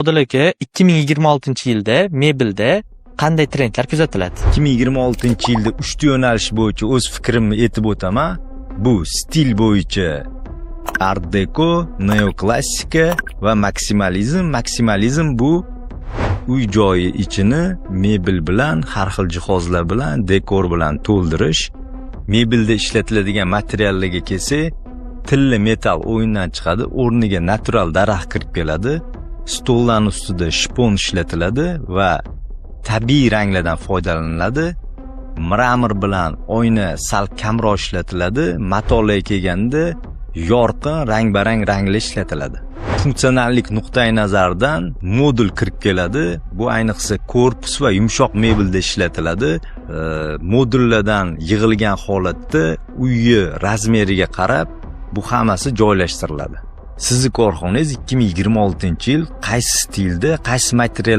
Odil aka, 2026-yilda mebelda qanday trendlar kuzatiladi? 2026-yilda 3 yo'nalish bo'yicha o'z fikrimni aytib o'taman. Bu stil bo'yicha Art Deco, neoklassika va maksimalizm. Maksimalizm bu uy joyi ichini mebel bilan, har xil jihozlar bilan, dekor bilan to'ldirish. Mebelda ishlatiladigan materiallarga kelsak, tilla metal o'yindan chiqadi, o'rniga natural daraxt kirib keladi. Stollar ustida shpon ishlatiladi va tabiiy ranglardan foydalaniladi. Mramor bilan oyna sal kamroq ishlatiladi. Matolarga kelganda yorqin, rang-barang ranglar ishlatiladi. Funksionallik nuqtai nazaridan modul kirib keladi. Bu ayniqsa korpus va yumshoq mebelda ishlatiladi. Modullardan yig'ilgan holatda uyni razmeriga qarab bu hammasi joylashtiriladi. Sizni korxonangiz 2026-yil qaysi stilda, qaysi materiallar